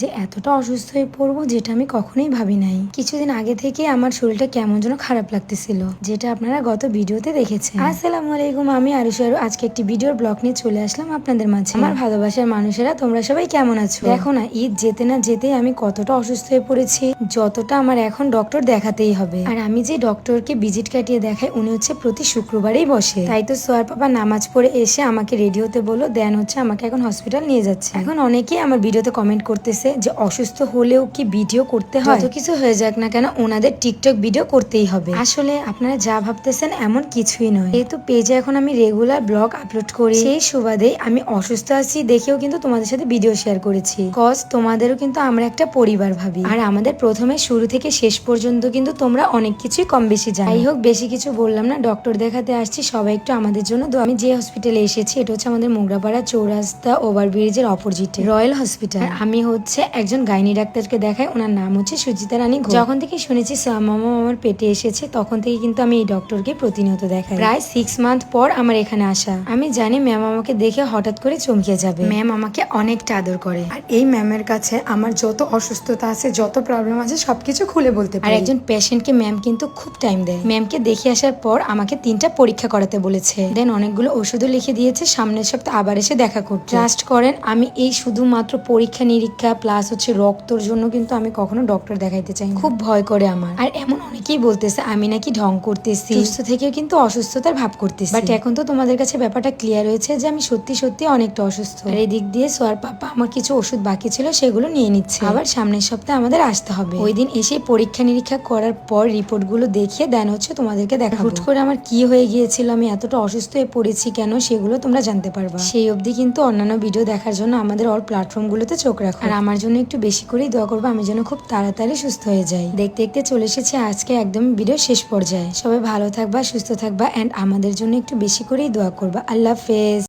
যে এতটা অসুস্থ হয়ে পড়বো যেটা আমি কখনোই ভাবি নাই। কিছুদিন আগে থেকে আমার শরীরটা কেমন যেন খারাপ লাগতেছিল, যেটা আপনারা গত ভিডিওতে দেখেছেন। আসসালামু আলাইকুম, আমি আরুষারু আজকে একটি ভিডিওর ব্লগ নিয়ে চলে আসলাম আপনাদের মাঝে। আমার ভালোবাসার মানুষেরা তোমরা সবাই কেমন আছো? দেখো না, ঈদ যেতে না যেতেই আমি কতটা অসুস্থ হয়ে পড়েছি, যতটা আমার এখন ডক্টর দেখাতেই হবে। আর আমি যে ডক্টরকে ভিজিট কাটিয়ে দেখাই উনি হচ্ছে প্রতি শুক্রবারেই বসে। তাই তো সোয়ার পাপা নামাজ পড়ে এসে আমাকে রেডি হতে বললো, দেন হচ্ছে আমাকে এখন হসপিটাল নিয়ে যাচ্ছে। এখন অনেকেই আমার ভিডিওতে কমেন্ট করতেছে যে অসুস্থ হলেও কি ভিডিও করতে হয়? যত কিছু হয়ে যাক না কেন ওনাদের টিকটক ভিডিও করতেই হবে। আসলে আপনারা যা ভাবতেছেন এমন কিছুই নয়। যেহেতু পেজে এখন আমি রেগুলার ব্লগ আপলোড করি, সেই সুবাদে আমি অসুস্থ আছি দেখেও কিন্তু তোমাদের সাথে ভিডিও শেয়ার করেছি। কজ তোমাদেরও কিন্তু আমরা একটা পরিবার ভাবি, আর আমাদের প্রথমে শুরু থেকে শেষ পর্যন্ত কিন্তু তোমরা অনেক কিছুই কম বেশি জানো। যাই হোক, বেশি কিছু বললাম না, ডক্টর দেখাতে আসছি, সবাই একটু আমাদের জন্য দোয়া। আমি যে হসপিটালে এসেছি এটা হচ্ছে আমাদের মোগরাপাড়া চৌরাস্তা ওভারব্রিজের অপোজিটে রয়্যাল হসপিটাল। আমি হচ্ছে একজন গাইনি ডাক্তারকে দেখাই, ওনার নাম হচ্ছে সুচিতা রানী ঘোষ। যখন থেকে শুনেছি মামা আমার পেটে এসেছে তখন থেকে কিন্তু আমি এই ডক্টরকে প্রতিনিয়ত দেখাই। প্রায় 6 মান্থ পর আমার এখানে আসা। আমি জানি ম্যাম আমাকে দেখে হঠাৎ করে চমকে যাবে। ম্যাম আমাকে অনেকটা আদর করে, আর এই ম্যামের কাছে আমার যত অসুস্থতা আছে, যত প্রবলেম আছে সবকিছু খুলে বলতে পারি। আর একজন পেশেন্টকে ম্যাম কিন্তু খুব টাইম দেয়। ম্যামকে দেখে আসার পর আমাকে 3টা পরীক্ষা করাতে বলেছে, দেন অনেকগুলো ওষুধও লিখে দিয়েছে, সামনের সপ্তাহে আবার এসে দেখা করতে। ট্রাস্ট করেন, আমি এই শুধুমাত্র পরীক্ষা নিরীক্ষা প্লাস হচ্ছে রক্তর জন্য কিন্তু আমি কখনো ডক্টর দেখাইতে চাই না। খুব ভয় করে আমার। আর এমন অনেকেই বলতেছে আমি নাকি ঢং করতেছি, সুস্থ থেকেও কিন্তু অসুস্থতার ভাব করতেছি। বাট এখন তো তোমাদের কাছে ব্যাপারটা ক্লিয়ার হয়েছে যে আমি সত্যি সত্যি অনেকটা অসুস্থ। আর এই দিক দিয়ে সোয়ার পাপা আমার কিছু ওষুধ বাকি ছিল সেগুলো নিয়ে নিচ্ছে। আবার সামনের সপ্তাহে আমাদের আসতে হবে। ওই দিন এসে পরীক্ষা নিরীক্ষা করার পর রিপোর্ট গুলো দেখিয়ে দেন হচ্ছে তোমাদেরকে দেখাবো। হুট করে আমার কি হয়ে গিয়েছিল, আমি এতটা অসুস্থ হয়ে পড়েছি কেন, সেগুলো তোমরা জানতে পারবা। সেই অবধি কিন্তু অন্যান্য ভিডিও দেখার জন্য আমাদের অল প্ল্যাটফর্ম গুলোতে চোখ রাখো, আর আমার জন্য একটু বেশি করেই দোয়া করবো, আমি যেন খুব তাড়াতাড়ি সুস্থ হয়ে যাই। দেখতে দেখতে চলে এসেছি আজকে একদম ভিডিও শেষ পর্যায়ে। সবাই ভালো থাকবা, সুস্থ থাকবা, এন্ড আমাদের জন্য একটু বেশি করেই দোয়া করবা। আল্লাহ হাফেজ।